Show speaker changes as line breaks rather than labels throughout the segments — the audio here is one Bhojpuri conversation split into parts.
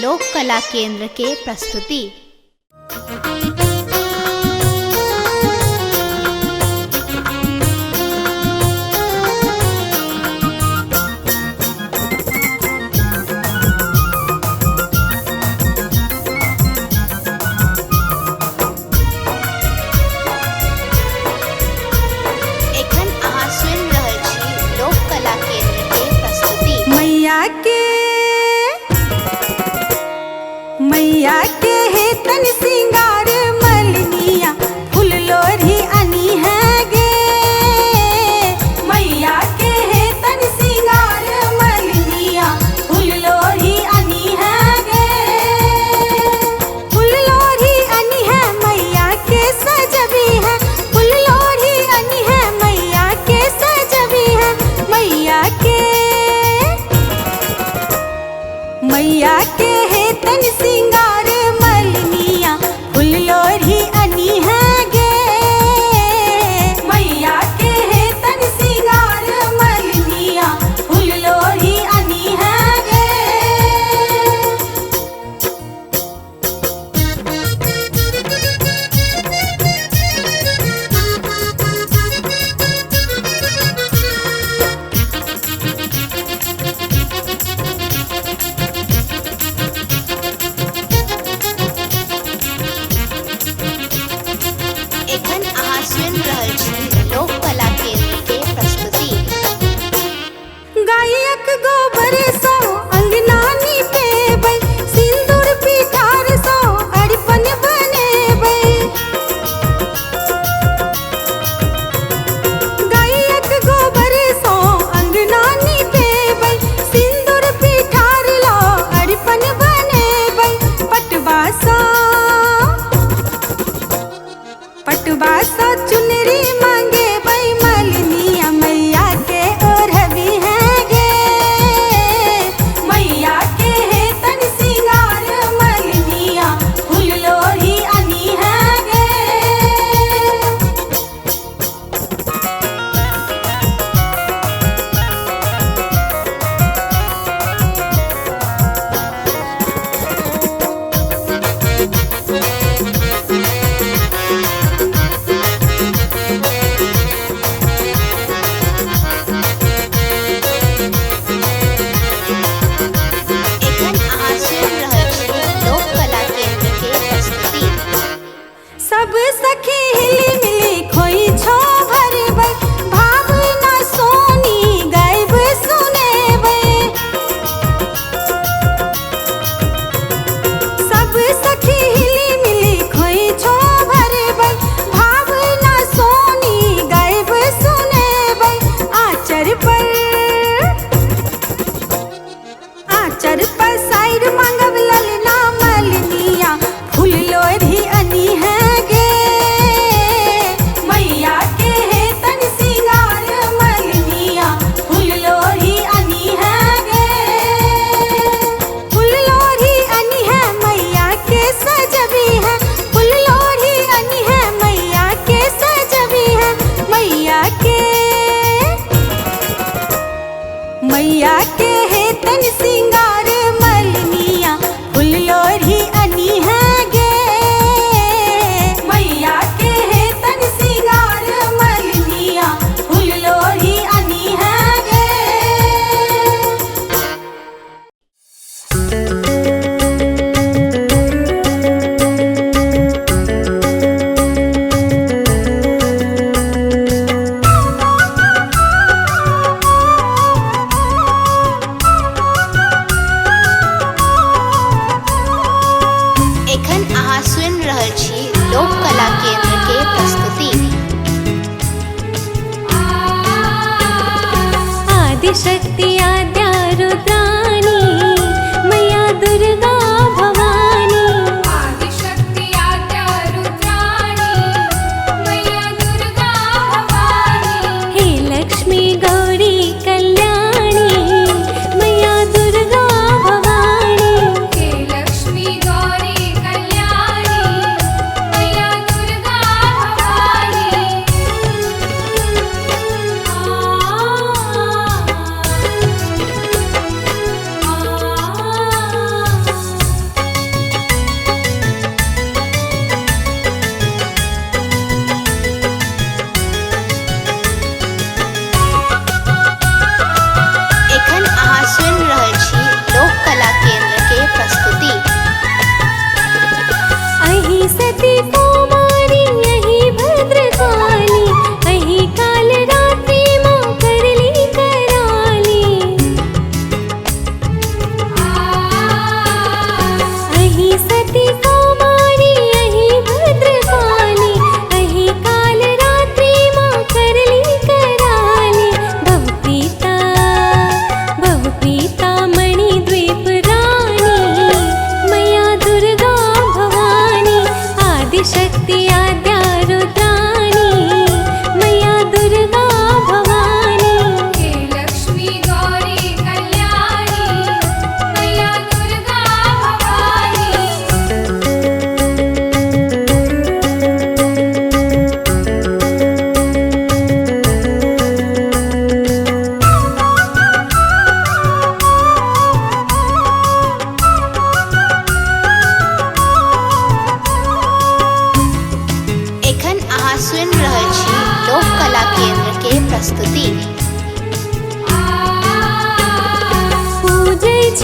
लोक कला केंद्र के प्रस्तुति।
मैया के हे तन सिंगार मलनिया फूल लोरी अनी है गे। मैया के हे तन सिंगार मलनिया फूल लोरी अनी है गे। फूल लोरी अनी है मैया के सजबी है। फूल लोरी अनी है मैया के सजबी है। मैया के हे तन सिंगार मलनिया फूल लोरी अनी है गे। मैया के हे तन सिंगार मलनिया फूल लोरी अनी है गे।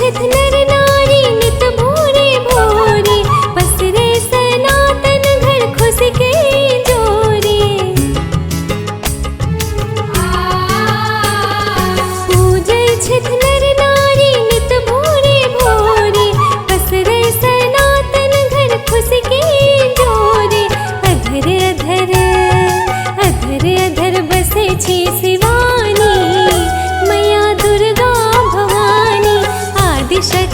छत नर नारी नित भोरे भोरे पसरे सनातन घर खुश के जोरे पूजय छत नर नारी नित भोरे भोरे पसरे सनातन घर खुश के जोरे अधर अधर अधर अधर बसे छी शिवानी मैया दुर्गा भवानी आदिशक्ति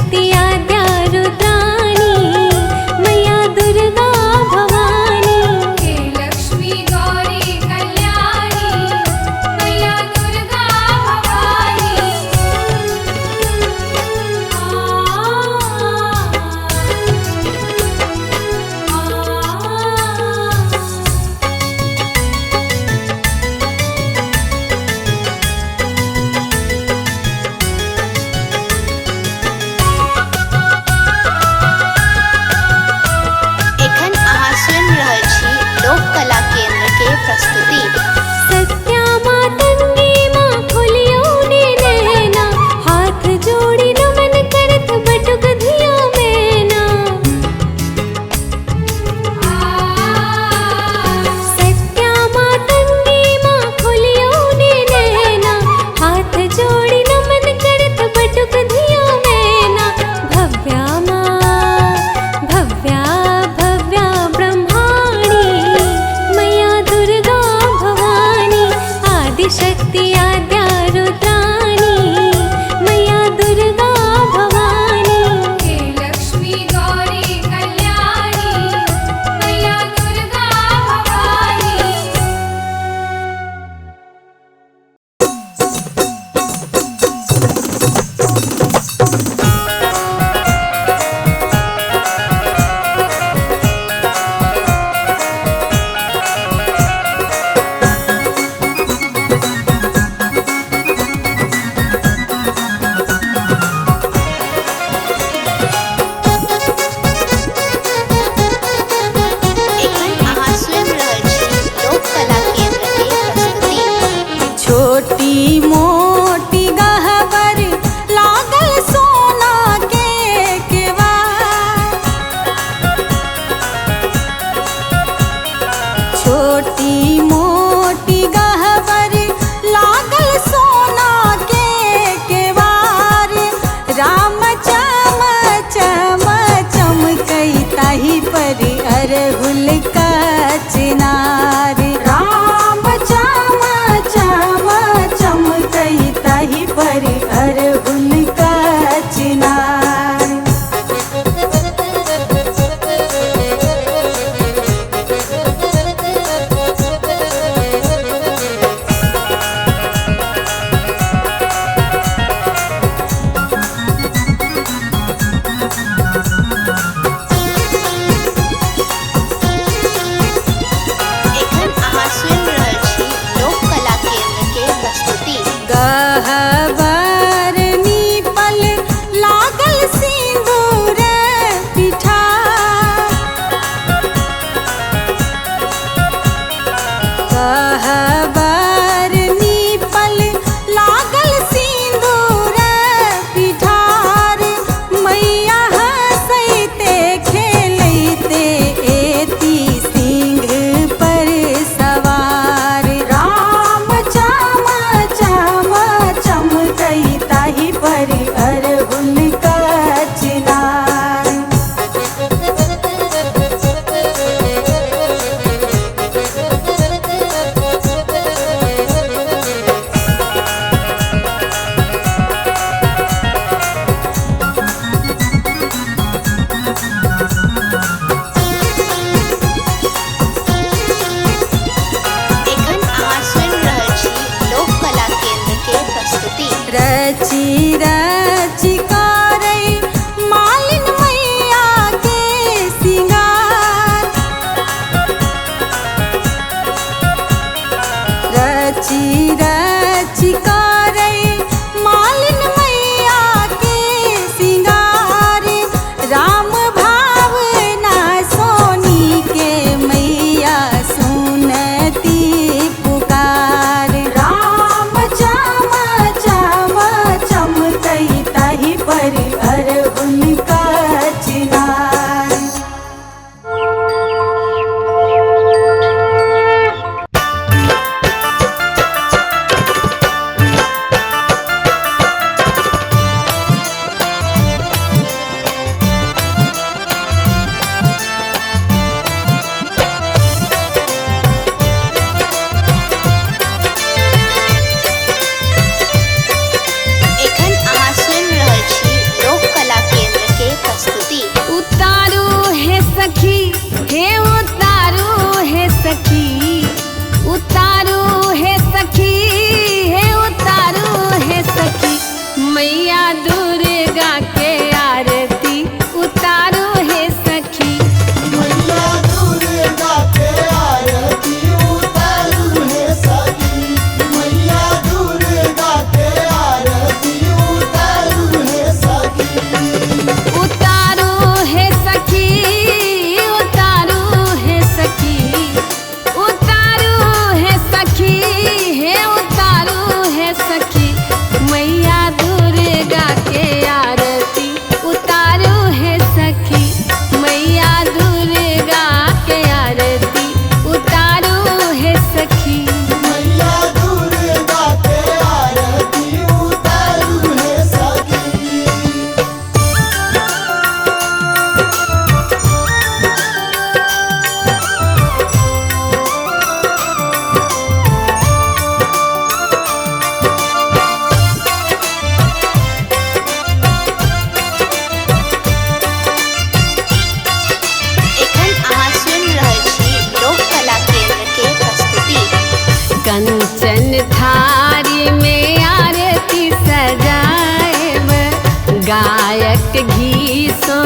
गायक घी सो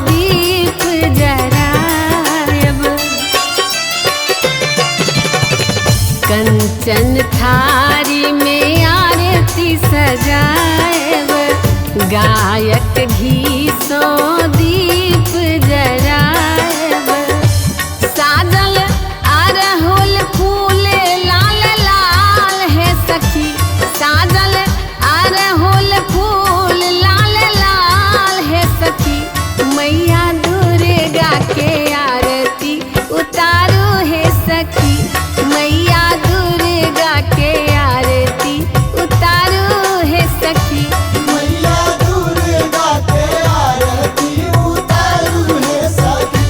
दीप जरायब, कंचन थारी में आरती सजायब, गायक घी सो दीप जरायब, साजल अरहुल फूल लाल लाल है सखी, साजल अरहुल फूल लाल लाल है सखी, मैया दुर्गा के आरती उतारो है सखी, मैया दुर्गा के आरती उतारो है सखी।
मैया दुर्गा के आरती उतारू है सखी।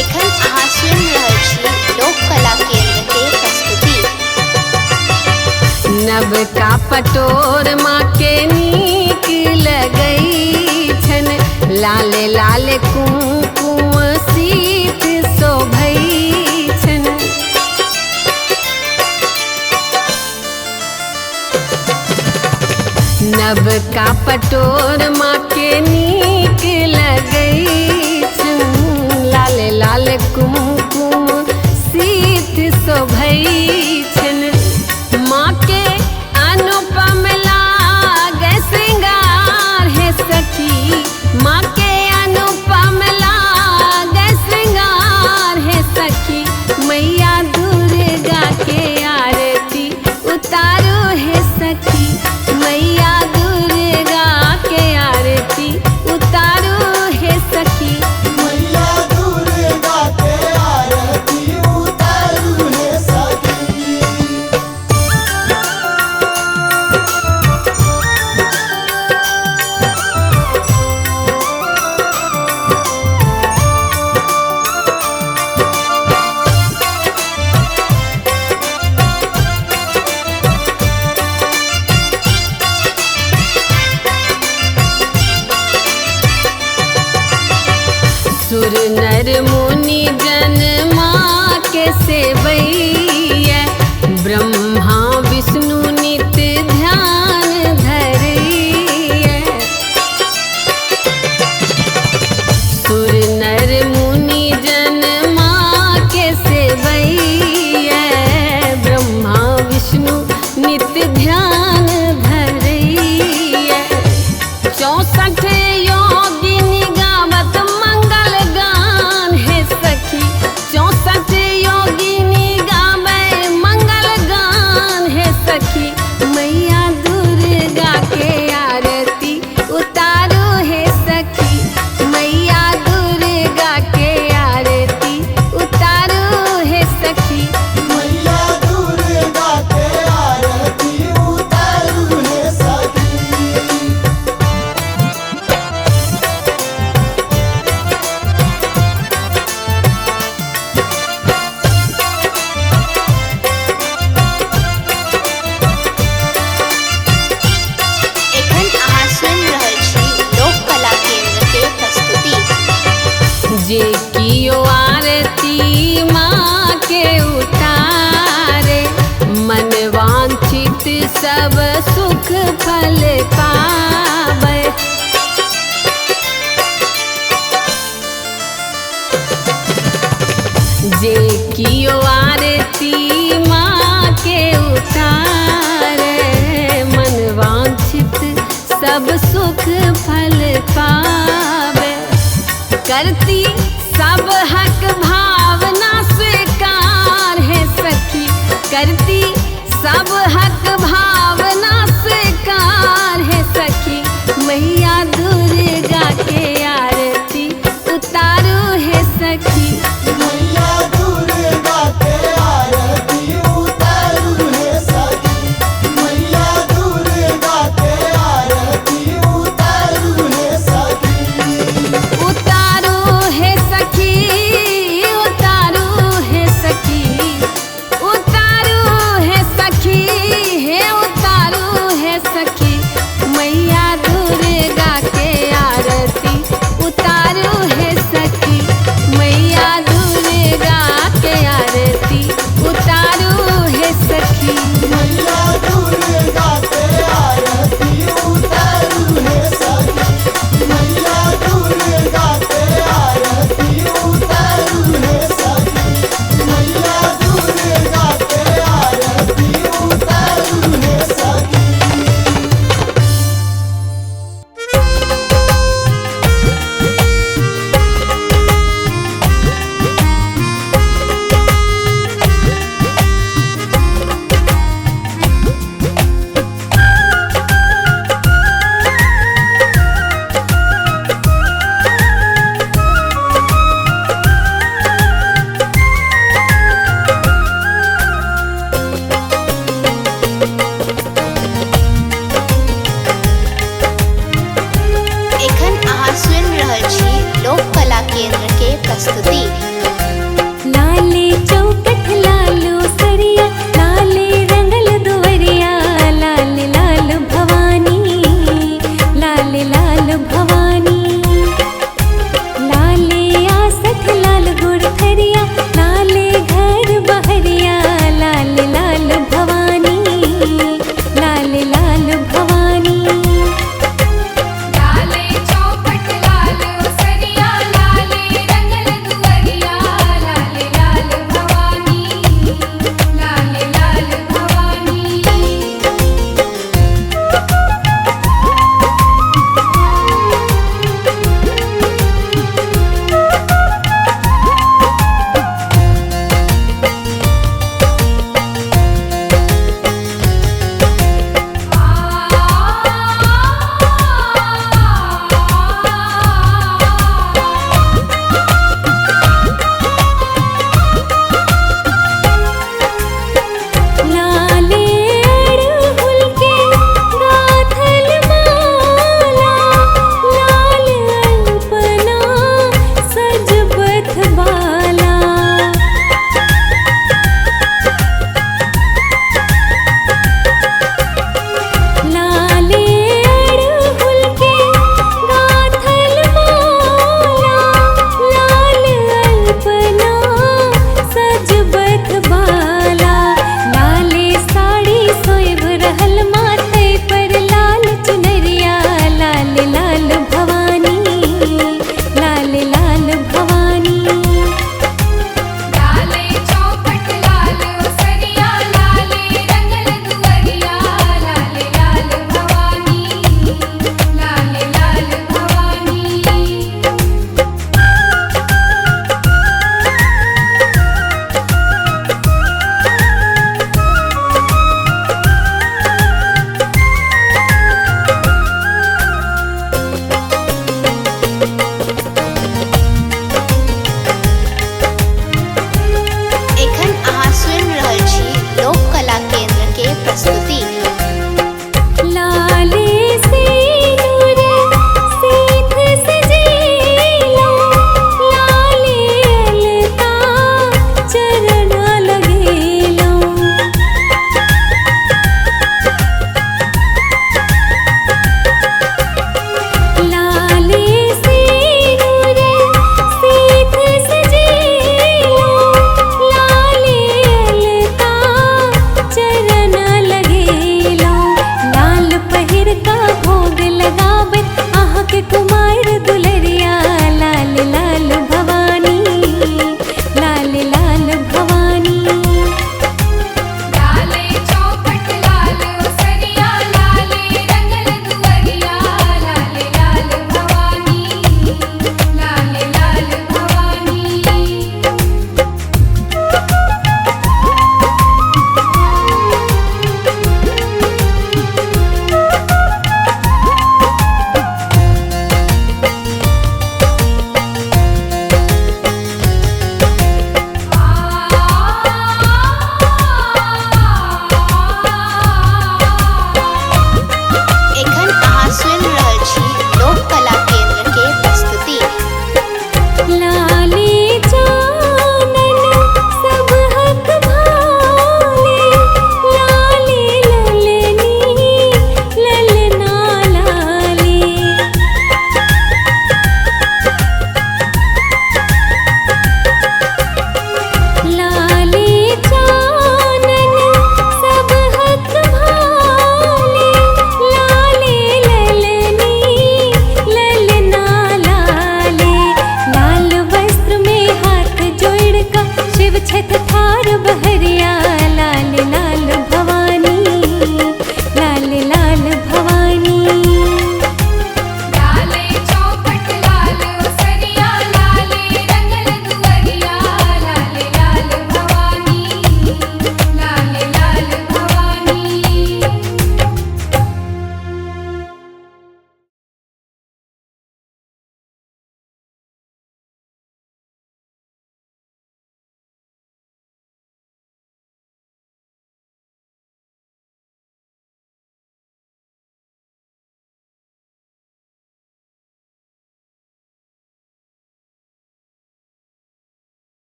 एखन अहाँ सुनि रहल छी लोक कला केंद्र के प्रस्तुति।
नवका पटोर माँ के नीक लगई छन, लाल लाल कुमकुम सीत शोभई छन, नवका पटोर माँ के नीक लगई छन, लाल लाल कुमकुम सीत शोभई छन, माँ के अनुपम लागे श्रृंगार है सखी, माँ के अनुपम लागे श्रृंगार है सखी, मैया दुर्गा के आरती उतारो है सखी, मैया दुर्गा के आरती उतारो है सखी।
मैया दुर्गा के आरती उतारू है सखी।
सुर नर मुनि जन माँ के सेवैया, ब्रह्मा विष्णु नित्य ध्यान धरैया, सुर नर मुनि जन माँ के सेवैया, ब्रह्मा विष्णु नित्य ध्यान धरैया, 64 योगिनी गावत मंगल गान है सखी, 64 योगिनी गावे मंगल गान है सखी, मैया दुर्गा के आरती उतारो है सखी, मैया दुर्गा के आरती उतारो है सखी।
मैया दुर्गा के आरती उतारू है सखी।
एखन अहाँ सुनि रहल छी लोक कला केंद्र के प्रस्तुति।
जे कियो आरती माँ के उतारे, मन वांछित सब सुख फल पावे, जे कियो आरती माँ के उतारे, मन वांछित सब सुख फल पावे, करती सब हक भावना स्वीकार है सखी, करती सब हक